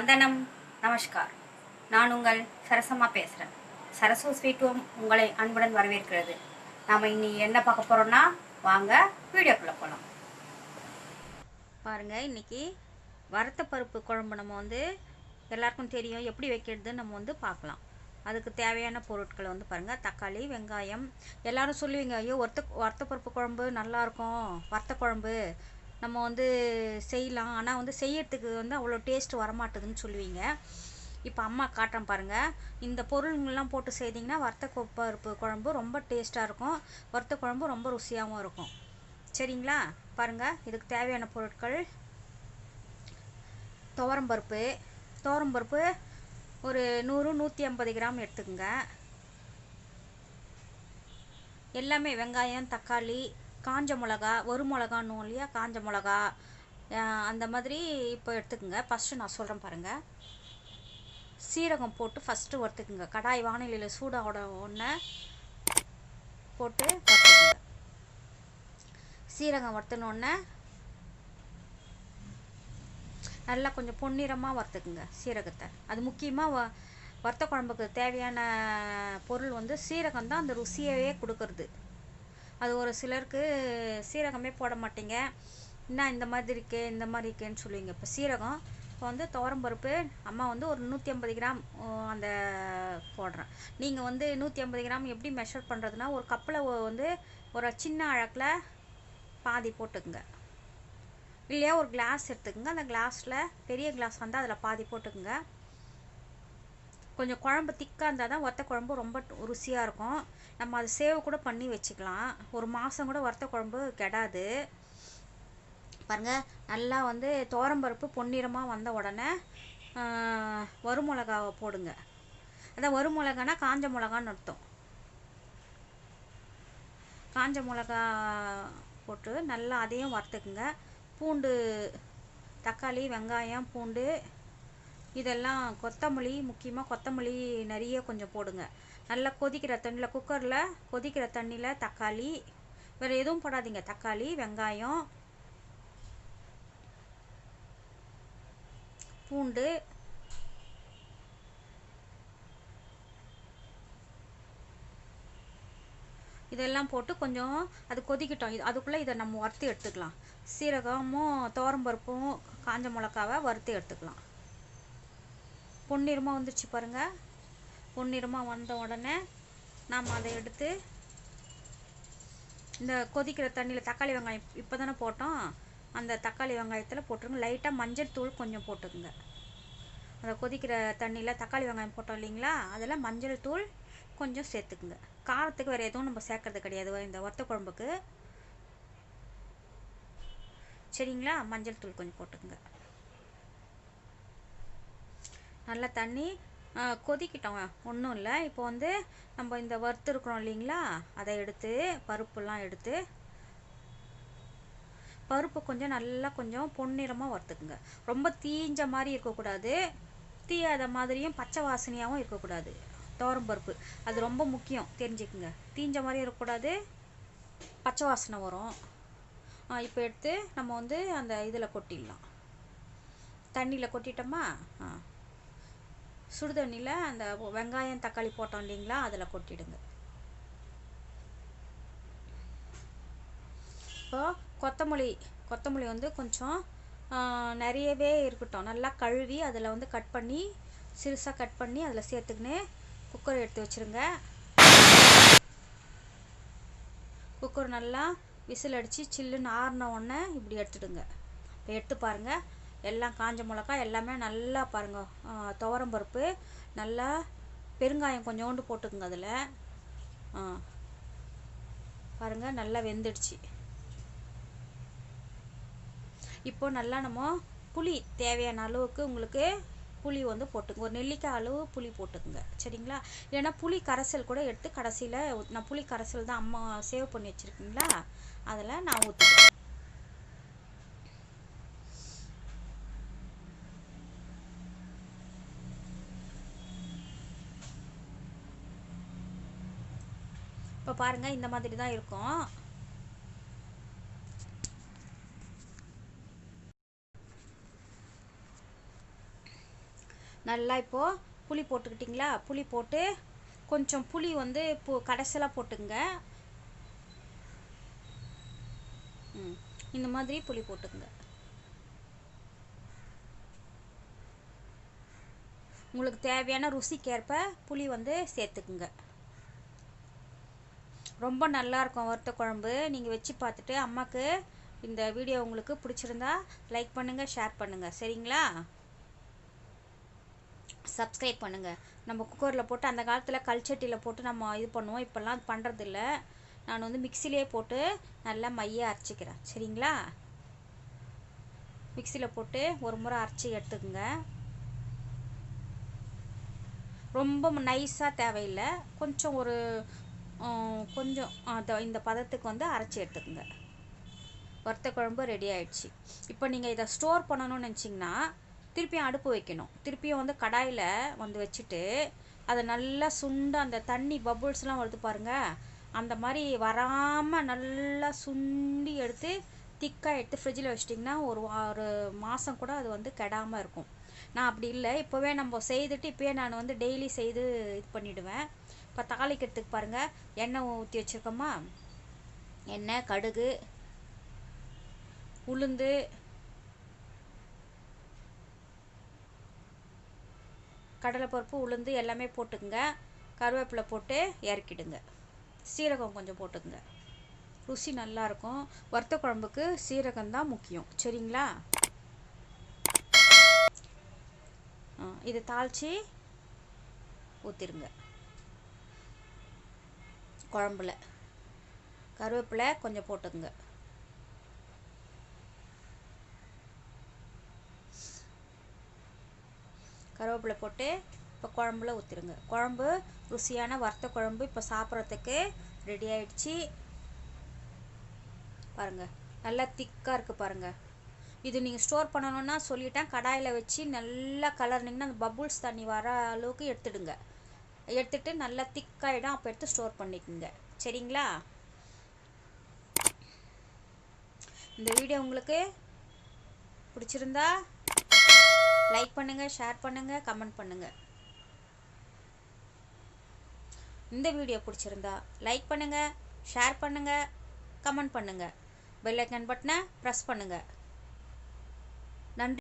வந்தனம் நமஸ்கார். நான் உங்கள் சரசம்மா பேசுகிறேன். சரசு ஸ்வீட் ஹோம் உங்களை அன்புடன் வரவேற்கிறது. நாம் இன்னி என்ன பார்க்க போகிறோம்னா, வாங்க வீடியோக்குள்ளே போகலாம். பாருங்கள், இன்றைக்கி வறுத்த பருப்பு குழம்பு நம்ம எல்லாருக்கும் தெரியும், எப்படி வைக்கிறதுன்னு நம்ம பார்க்கலாம். அதுக்கு தேவையான பொருட்களை பாருங்கள், தக்காளி, வெங்காயம். எல்லோரும் சொல்லுவீங்க, ஐயோ வறுத்த பருப்பு குழம்பு நல்லாயிருக்கும், வறுத்த குழம்பு நம்ம செய்யலாம், ஆனால் செய்யறதுக்கு அவ்வளோ டேஸ்ட் வரமாட்டுதுன்னு சொல்லுவீங்க. இப்போ அம்மா காட்டுறேன் பாருங்கள். இந்த பொருளுங்கள்லாம் போட்டு செய்திங்கன்னா வறுத்த பருப்பு குழம்பு ரொம்ப டேஸ்ட்டாக இருக்கும், வறுத்த குழம்பு ரொம்ப ருசியாகவும் இருக்கும். சரிங்களா? பாருங்கள், இதுக்கு தேவையான பொருட்கள்: துவரம்பருப்பு. துவரம்பருப்பு ஒரு 100-150 கிராம் எடுத்துக்கோங்க. எல்லாமே வெங்காயம், தக்காளி, காஞ்ச மிளகா, ஒரு மிளகான்னு இல்லையா, காஞ்ச மிளகா அந்த மாதிரி இப்போ எடுத்துக்கோங்க. ஃபஸ்ட்டு நான் சொல்கிறேன் பாருங்கள். சீரகம் போட்டு ஃபஸ்ட்டு வறுத்துக்குங்க. கடாய் வானிலையில் சூடாக ஒன்று போட்டு வறுத்துக்குங்க. சீரகம் வறுத்துனோடனே நல்லா கொஞ்சம் பொன்னிறமாக வறுத்துக்குங்க சீரகத்தை. அது முக்கியமாக வறுத்த குழம்புக்கு தேவையான பொருள் சீரகம் தான் அந்த ருசியவே கொடுக்கறது. அது ஒரு சிலருக்கு சீரகமே போட மாட்டீங்க, என்ன இந்த மாதிரி இருக்கேன்னு சொல்லுவீங்க. இப்போ சீரகம் இப்போ துவரம்பருப்பு அம்மா ஒரு 150 கிராம் அந்த போடுறேன். நீங்கள் 150 கிராம் எப்படி மெஷர் பண்ணுறதுனா, ஒரு கப்பில் ஒரு சின்ன அழகில் பாதி போட்டுக்குங்க. இல்லையா ஒரு கிளாஸ் எடுத்துக்கோங்க, அந்த கிளாஸில் பெரிய கிளாஸ் அதில் பாதி போட்டுக்குங்க. கொஞ்சம் குழம்பு திக்காக இருந்தால் தான் வறுத்த குழம்பு ரொம்ப ருசியாக இருக்கும். நம்ம அதை சேவ் கூட பண்ணி வச்சுக்கலாம், ஒரு மாதம் கூட வறுத்த குழம்பு கெடாது. பாருங்கள், நல்லா துவரம்பருப்பு பொன்னிறமாக வந்த உடனே வறுமிளகாவை போடுங்க. அதான் வறுமிளகானா காஞ்ச மிளகான்னு அர்த்தம். காஞ்ச மிளகா போட்டு நல்லா அதையும் வறுத்துக்குங்க. பூண்டு, தக்காளி, வெங்காயம், பூண்டு இதெல்லாம், கொத்தமல்லி, முக்கியமாக கொத்தமல்லி நிறைய கொஞ்சம் போடுங்க. நல்லா கொதிக்கிற தண்ணியில், குக்கரில் கொதிக்கிற தண்ணியில் தக்காளி, வேறு எதுவும் போடாதீங்க, தக்காளி, வெங்காயம், பூண்டு, இதெல்லாம் போட்டு கொஞ்சம் அது கொதிக்கட்டும். அதுக்குள்ளே இதை நம்ம வறுத்து எடுத்துக்கலாம். சீரகமும் துவரம்பருப்பும் காஞ்ச மிளகாவை வறுத்து எடுத்துக்கலாம். பொன்னிறமாக வந்துடுச்சு பாருங்கள். பொன்னிறமாக வந்த உடனே நாம் அதை எடுத்து இந்த கொதிக்கிற தண்ணியில் தக்காளி வெங்காயம் இப்போ தானே போட்டோம், அந்த தக்காளி வெங்காயத்தில் போட்டுருங்க. லைட்டாக மஞ்சள் தூள் கொஞ்சம் போட்டுக்குங்க. அந்த கொதிக்கிற தண்ணியில் தக்காளி வெங்காயம் போட்டோம் இல்லைங்களா, அதில் மஞ்சள் தூள் கொஞ்சம் சேர்த்துக்குங்க. காரத்துக்கு வேறு எதுவும் நம்ம சேர்க்கறது கிடையாது இந்த வறுத்த குழம்புக்கு. சரிங்களா? மஞ்சள் தூள் கொஞ்சம் போட்டுக்குங்க. நல்லா தண்ணி கொதிக்கிட்டோம், ஒன்றும் இல்லை. இப்போ நம்ம இந்த வறுத்து இருக்கிறோம் இல்லைங்களா, அதை எடுத்து பருப்புலாம் எடுத்து, பருப்பு கொஞ்சம் நல்லா கொஞ்சம் பொன்னிறமாக வறுத்துக்குங்க. ரொம்ப தீஞ்ச மாதிரி இருக்கக்கூடாது, தீயாத மாதிரியும் பச்சை வாசனையாகவும் இருக்கக்கூடாது. துவரம்பருப்பு அது ரொம்ப முக்கியம், தெரிஞ்சுக்குங்க. தீஞ்ச மாதிரி இருக்கக்கூடாது, பச்சை வாசனை வரும். இப்போ எடுத்து நம்ம அந்த இதில் கொட்டிடலாம். தண்ணியில் கொட்டிட்டோமா, சுடு தண்ணியில் அந்த வெங்காயம் தக்காளி போட்டோம் இல்லைங்களா, அதில் கொட்டிடுங்க. இப்போ கொத்தமல்லி கொஞ்சம் நிறையவே இருக்கட்டும். நல்லா கழுவி அதில் கட் பண்ணி, சிறுசாக கட் பண்ணி அதில் சேர்த்துக்கின்னு குக்கர் எடுத்து வச்சுருங்க. குக்கர் நல்லா விசில் அடித்து சில்லுன்னு ஆறின உடனே இப்படி எடுத்துடுங்க. இப்போ எடுத்து பாருங்கள், எல்லாம் காஞ்ச மிளகா எல்லாமே நல்லா பாருங்கள், துவரம்பருப்பு நல்லா, பெருங்காயம் கொஞ்சோண்டு போட்டுக்குங்க அதில். பாருங்கள் நல்லா வெந்துடுச்சு. இப்போ நல்லா நம்ம புளி தேவையான அளவுக்கு உங்களுக்கு புளி போட்டுங்க. ஒரு நெல்லிக்காய் அளவு புளி போட்டுக்குங்க. சரிங்களா? இல்லைன்னா புளி கரைசல் கூட எடுத்து கடைசியில், நான் புளி கரைசல் தான் அம்மா சேவ் பண்ணி வச்சுருக்கீங்களா, அதில் நான் ஊற்றிக்கிறேன். இப்போ பாருங்கள், இந்த மாதிரி தான் இருக்கும். நல்லா இப்போது புளி போட்டுக்கிட்டிங்களா? புளி போட்டு கொஞ்சம் புளி வந்து கடைசியில் போட்டுங்க. இந்த மாதிரி புளி போட்டுக்குங்க. உங்களுக்கு தேவையான ருசிக்கேற்ப புளி வந்து சேர்த்துக்குங்க. ரொம்ப நல்லாயிருக்கும் வறுத்த குழம்பு. நீங்கள் வச்சு பார்த்துட்டு அம்மாவுக்கு இந்த வீடியோ உங்களுக்கு பிடிச்சிருந்தா லைக் பண்ணுங்கள், ஷேர் பண்ணுங்கள். சரிங்களா? சப்ஸ்கிரைப் பண்ணுங்கள். நம்ம குக்கரில் போட்டு அந்த காலத்தில் கல்ச்சட்டியில் போட்டு நம்ம இது பண்ணுவோம். இப்போல்லாம் அது பண்ணுறதில்ல. நான் வந்து மிக்சிலே போட்டு நல்லா மைய அரைச்சிக்கிறேன். சரிங்களா? மிக்சியில் போட்டு ஒரு முறை அரைச்சி எடுத்துக்கோங்க. ரொம்ப நைஸாக தேவையில்லை. கொஞ்சம் ஒரு கொஞ்சம் இந்த பதத்துக்கு வந்து அரைச்சி எடுத்துக்கோங்க. வறுத்த குழம்பு ரெடி ஆயிடுச்சு. இப்போ நீங்கள் இதை ஸ்டோர் பண்ணணும்னு நினச்சிங்கன்னா திருப்பியும் அடுப்பு வைக்கணும். திருப்பியும் வந்து கடாயில் வந்து வச்சுட்டு அதை நல்லா சுண்ட அந்த தண்ணி பபுள்ஸ்லாம் வருது பாருங்கள், அந்த மாதிரி வராமல் நல்லா சுண்டி எடுத்து திக்காக எடுத்து ஃப்ரிட்ஜில் வச்சிட்டிங்கன்னா ஒரு மாதம் கூட அது வந்து கெடாமல் இருக்கும். நான் அப்படி இல்லை, இப்போவே நம்ம செய்துட்டு இப்போயே நான் வந்து டெய்லி செய்து இது பண்ணிவிடுவேன். இப்போ தாளிக்கிறதுக்கு பாருங்கள், எண்ணெய் ஊற்றி வச்சுருக்கோமா, எண்ணெய், கடுகு, உளுந்து, கடலைப்பருப்பு, உளுந்து எல்லாமே போட்டுக்குங்க. கருவேப்பிலை போட்டு இறக்கிடுங்க. சீரகம் கொஞ்சம் போட்டுக்குங்க. ருசி நல்லாயிருக்கும். வறுத்த குழம்புக்கு சீரகம் தான் முக்கியம். சரிங்களா? இது தாளித்து ஊற்றிடுங்க குழம்புல. கருவேப்பிலை கொஞ்சம் போட்டுக்குங்க. கருவேப்பிலை போட்டு இப்போ குழம்புல ஊற்றிடுங்க. குழம்பு ருசியான வறுத்த குழம்பு இப்போ சாப்பிட்றதுக்கு ரெடி ஆயிடுச்சு. பாருங்கள், நல்லா திக்காக இருக்குது பாருங்கள். இது நீங்கள் ஸ்டோர் பண்ணணுன்னா சொல்லிட்டேன், கடாயில் வச்சு நல்லா கலர்னிங்கன்னா அந்த பபுள்ஸ் தண்ணி வர அளவுக்கு எடுத்துடுங்க. எடுத்துட்டு நல்லா திக்காயிடும். அப்போ எடுத்து ஸ்டோர் பண்ணிக்கோங்க. சரிங்களா? இந்த வீடியோ உங்களுக்கு பிடிச்சிருந்தா லைக் பண்ணுங்கள், ஷேர் பண்ணுங்கள், கமெண்ட் பண்ணுங்கள். இந்த வீடியோ பிடிச்சிருந்தா லைக் பண்ணுங்கள், ஷேர் பண்ணுங்கள், கமெண்ட் பண்ணுங்கள். பெல் ஐக்கான் பட்டனை ப்ரெஸ் பண்ணுங்கள். நன்றி.